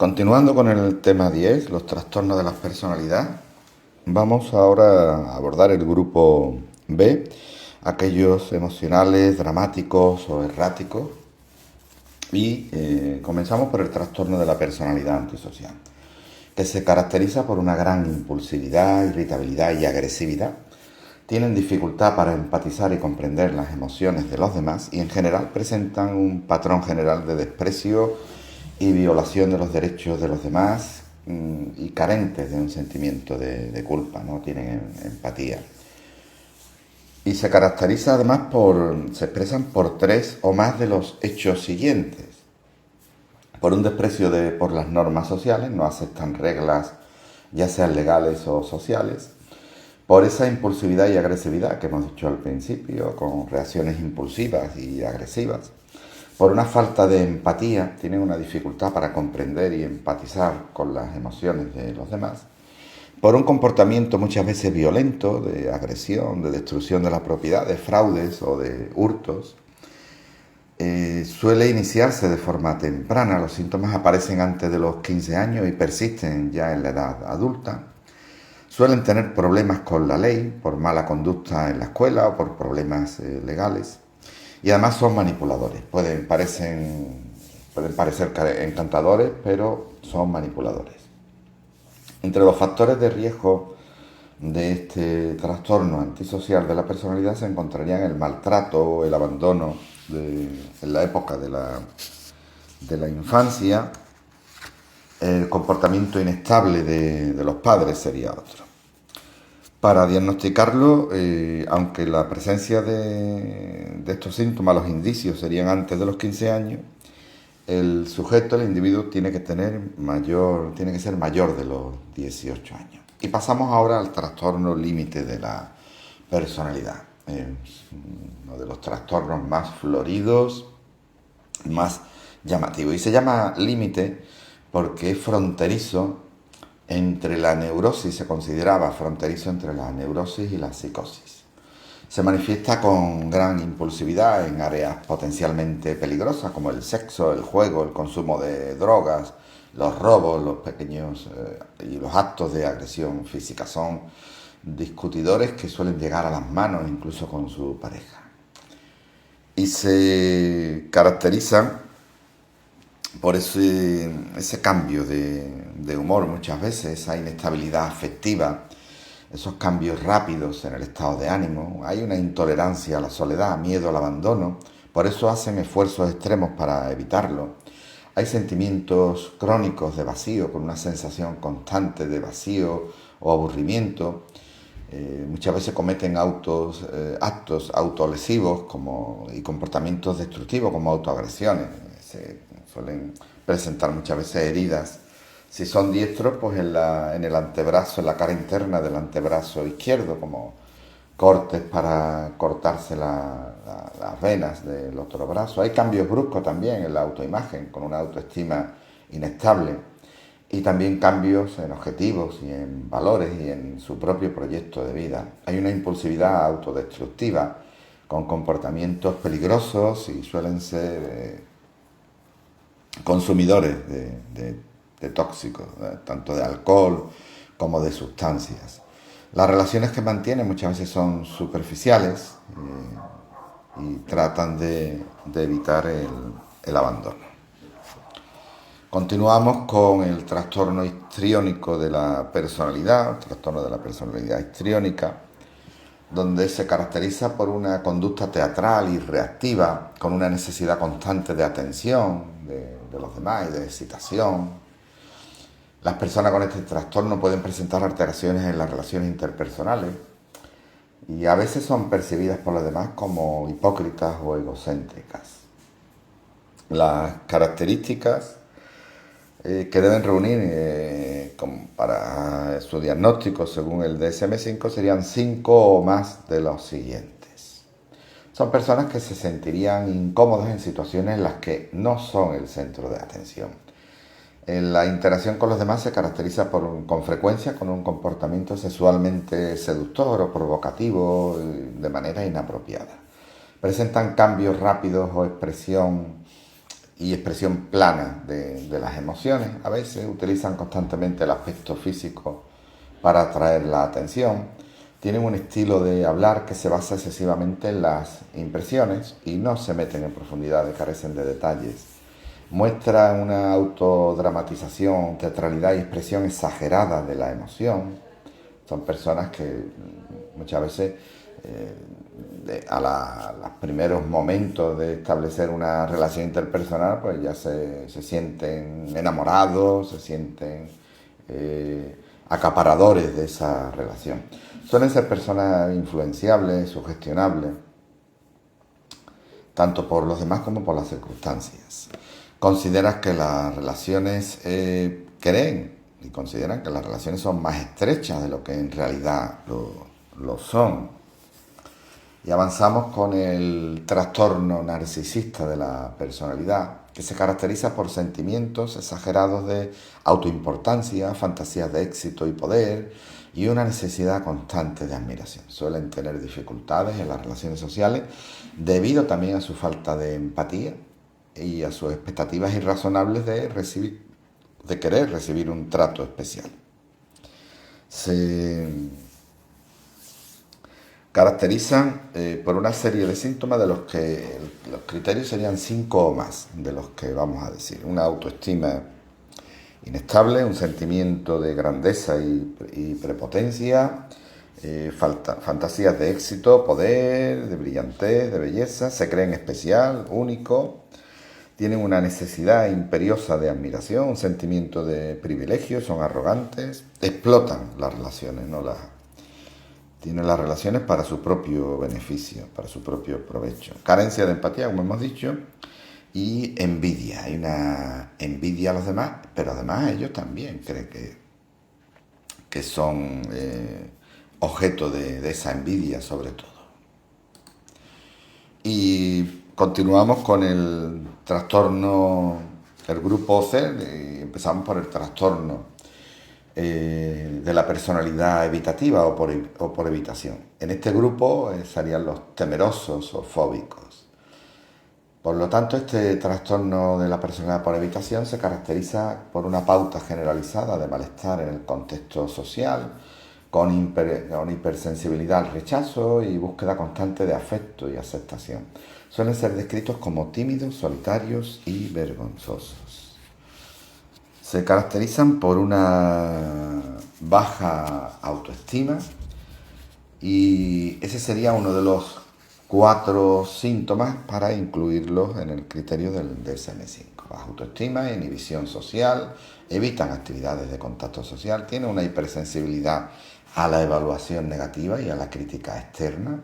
Continuando con el tema 10, los trastornos de la personalidad, vamos ahora a abordar el grupo B, aquellos emocionales, dramáticos o erráticos, y comenzamos por el trastorno de la personalidad antisocial, que se caracteriza por una gran impulsividad, irritabilidad y agresividad. Tienen dificultad para empatizar y comprender las emociones de los demás y en general presentan un patrón general de desprecio y violación de los derechos de los demás y carentes de un sentimiento de culpa, no tienen empatía. Y se caracteriza además se expresan por tres o más de los hechos siguientes. Por un desprecio por las normas sociales, no aceptan reglas, ya sean legales o sociales. Por esa impulsividad y agresividad que hemos dicho al principio, con reacciones impulsivas y agresivas. Por una falta de empatía, tienen una dificultad para comprender y empatizar con las emociones de los demás. Por un comportamiento muchas veces violento, de agresión, de destrucción de la propiedad, de fraudes o de hurtos. Suele iniciarse de forma temprana, los síntomas aparecen antes de los 15 años y persisten ya en la edad adulta. Suelen tener problemas con la ley, por mala conducta en la escuela o por problemas legales. Y además son manipuladores. Pueden parecer encantadores, pero son manipuladores. Entre los factores de riesgo de este trastorno antisocial de la personalidad se encontrarían el maltrato o el abandono en la época de la infancia. El comportamiento inestable de los padres sería otro. Para diagnosticarlo, aunque la presencia de estos síntomas, los indicios serían antes de los 15 años, el individuo, tiene que ser mayor de los 18 años. Y pasamos ahora al trastorno límite de la personalidad. Uno de los trastornos más floridos, más llamativos. Y se llama límite porque es fronterizo entre la neurosis, se consideraba fronterizo entre la neurosis y la psicosis. Se manifiesta con gran impulsividad en áreas potencialmente peligrosas como el sexo, el juego, el consumo de drogas, los robos, los pequeños y los actos de agresión física. Son discutidores que suelen llegar a las manos incluso con su pareja. Y se caracterizan por ese cambio de humor muchas veces, esa inestabilidad afectiva, esos cambios rápidos en el estado de ánimo. Hay una intolerancia a la soledad, miedo al abandono, por eso hacen esfuerzos extremos para evitarlo. Hay sentimientos crónicos de vacío, con una sensación constante de vacío o aburrimiento. Muchas veces cometen actos autolesivos y comportamientos destructivos como autoagresiones. Suelen presentar muchas veces heridas. Si son diestros, pues en el antebrazo, en la cara interna del antebrazo izquierdo, como cortes para cortarse las venas del otro brazo. Hay cambios bruscos también en la autoimagen, con una autoestima inestable. Y también cambios en objetivos y en valores y en su propio proyecto de vida. Hay una impulsividad autodestructiva, con comportamientos peligrosos y suelen ser consumidores de tóxicos, tanto de alcohol como de sustancias. Las relaciones que mantienen muchas veces son superficiales y tratan de evitar el abandono. Continuamos con el trastorno histriónico de la personalidad, el trastorno de la personalidad histriónica, donde se caracteriza por una conducta teatral y reactiva, con una necesidad constante de atención de los demás y de excitación. Las personas con este trastorno pueden presentar alteraciones en las relaciones interpersonales y a veces son percibidas por los demás como hipócritas o egocéntricas. Las características que deben reunir para su diagnóstico según el DSM-5 serían 5 o más de los siguientes. Son personas que se sentirían incómodas en situaciones en las que no son el centro de atención. La interacción con los demás se caracteriza con frecuencia con un comportamiento sexualmente seductor o provocativo de manera inapropiada. Presentan cambios rápidos o expresión y expresión plana de las emociones. A veces utilizan constantemente el aspecto físico para atraer la atención. Tienen un estilo de hablar que se basa excesivamente en las impresiones y no se meten en profundidades, carecen de detalles. Muestran una autodramatización, teatralidad y expresión exagerada de la emoción. Son personas que muchas veces a los primeros momentos de establecer una relación interpersonal, pues ya se sienten enamorados, se sienten acaparadores de esa relación. Suelen ser personas influenciables, sugestionables, tanto por los demás como por las circunstancias. Consideran que las relaciones consideran que las relaciones son más estrechas de lo que en realidad lo son. Y avanzamos con el trastorno narcisista de la personalidad, que se caracteriza por sentimientos exagerados de autoimportancia, fantasías de éxito y poder y una necesidad constante de admiración. Suelen tener dificultades en las relaciones sociales debido también a su falta de empatía y a sus expectativas irrazonables de querer recibir un trato especial. Se caracterizan por una serie de síntomas de los que los criterios serían 5 o más de los que vamos a decir. Una autoestima inestable, un sentimiento de grandeza y prepotencia, fantasías de éxito, poder, de brillantez, de belleza, se creen especial, único, tienen una necesidad imperiosa de admiración, un sentimiento de privilegio, son arrogantes, explotan las relaciones, tienen las relaciones para su propio beneficio, para su propio provecho. Carencia de empatía, como hemos dicho, y envidia. Hay una envidia a los demás, pero además ellos también creen que son objeto de esa envidia sobre todo. Y continuamos con el trastorno, el grupo C, y empezamos por el trastorno de la personalidad evitativa o por evitación. En este grupo estarían los temerosos o fóbicos. Por lo tanto, este trastorno de la personalidad por evitación se caracteriza por una pauta generalizada de malestar en el contexto social, con hipersensibilidad al rechazo y búsqueda constante de afecto y aceptación. Suelen ser descritos como tímidos, solitarios y vergonzosos. Se caracterizan por una baja autoestima y ese sería uno de los 4 síntomas para incluirlos en el criterio del DSM-5. Baja autoestima, inhibición social, evitan actividades de contacto social, tienen una hipersensibilidad a la evaluación negativa y a la crítica externa,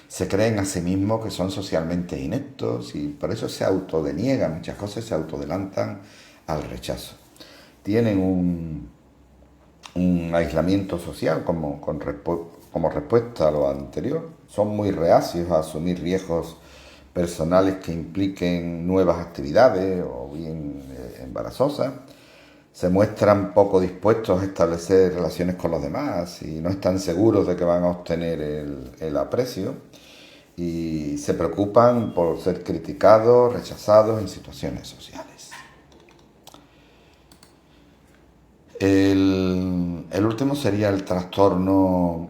se creen a sí mismos que son socialmente ineptos y por eso se autodeniegan muchas cosas, se autodelantan al rechazo. Tienen un aislamiento social como respuesta a lo anterior. Son muy reacios a asumir riesgos personales que impliquen nuevas actividades o bien embarazosas. Se muestran poco dispuestos a establecer relaciones con los demás y no están seguros de que van a obtener el aprecio. Y se preocupan por ser criticados, rechazados en situaciones sociales. El último sería el trastorno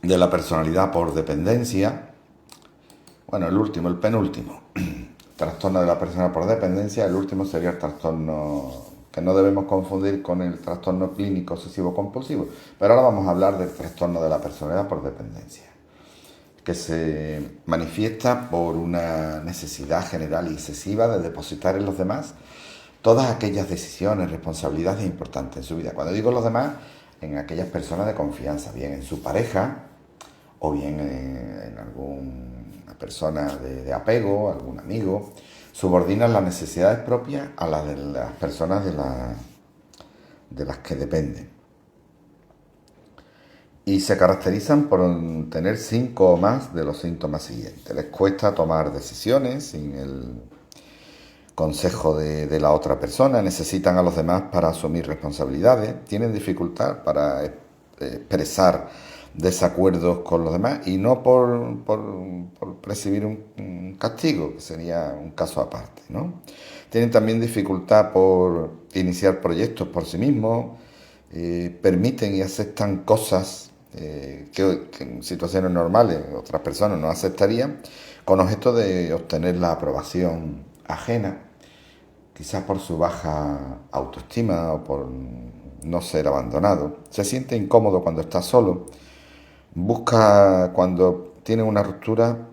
de la personalidad por dependencia. Bueno, el penúltimo. Trastorno de la personalidad por dependencia. El último sería el trastorno que no debemos confundir con el trastorno clínico obsesivo compulsivo. Pero ahora vamos a hablar del trastorno de la personalidad por dependencia, que se manifiesta por una necesidad general y excesiva de depositar en los demás todas aquellas decisiones, responsabilidades importantes en su vida. Cuando digo los demás, en aquellas personas de confianza, bien en su pareja o bien en alguna persona de apego, algún amigo, subordinan las necesidades propias a las de las personas de las que dependen. Y se caracterizan por tener 5 o más de los síntomas siguientes. Les cuesta tomar decisiones sin el consejo de la otra persona, necesitan a los demás para asumir responsabilidades, tienen dificultad para expresar desacuerdos con los demás y no por recibir un castigo, que sería un caso aparte, ¿no? Tienen también dificultad por iniciar proyectos por sí mismos, permiten y aceptan cosas que en situaciones normales otras personas no aceptarían, con objeto de obtener la aprobación ajena, quizás por su baja autoestima o por no ser abandonado. Se siente incómodo cuando está solo, busca cuando tiene una ruptura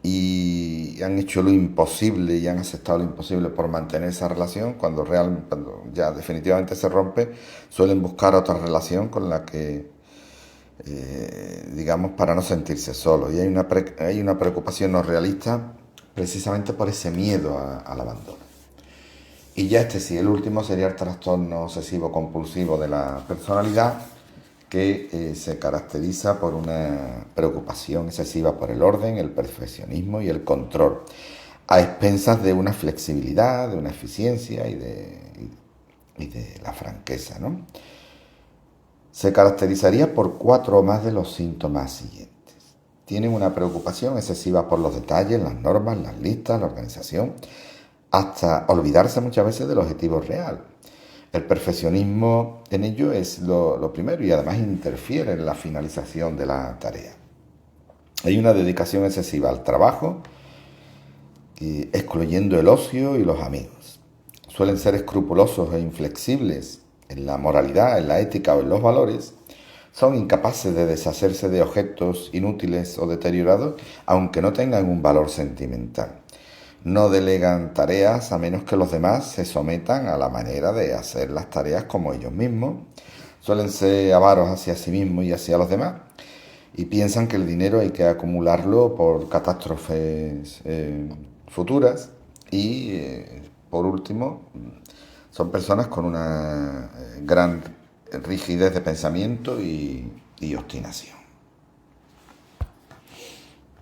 y han hecho lo imposible y han aceptado lo imposible por mantener esa relación, cuando ya definitivamente se rompe, suelen buscar otra relación con la que, digamos, para no sentirse solos. Y hay una preocupación no realista precisamente por ese miedo al abandono. Y ya este sí, el último sería el trastorno obsesivo compulsivo de la personalidad, que se caracteriza por una preocupación excesiva por el orden, el perfeccionismo y el control, a expensas de una flexibilidad, de una eficiencia y de la franqueza, ¿no? Se caracterizaría por 4 o más de los síntomas siguientes. Tienen una preocupación excesiva por los detalles, las normas, las listas, la organización, hasta olvidarse muchas veces del objetivo real. El perfeccionismo en ello es lo primero y además interfiere en la finalización de la tarea. Hay una dedicación excesiva al trabajo, excluyendo el ocio y los amigos. Suelen ser escrupulosos e inflexibles en la moralidad, en la ética o en los valores. Son incapaces de deshacerse de objetos inútiles o deteriorados, aunque no tengan un valor sentimental. No delegan tareas a menos que los demás se sometan a la manera de hacer las tareas como ellos mismos. Suelen ser avaros hacia sí mismos y hacia los demás y piensan que el dinero hay que acumularlo por catástrofes futuras. Y por último, son personas con una gran rigidez de pensamiento y obstinación.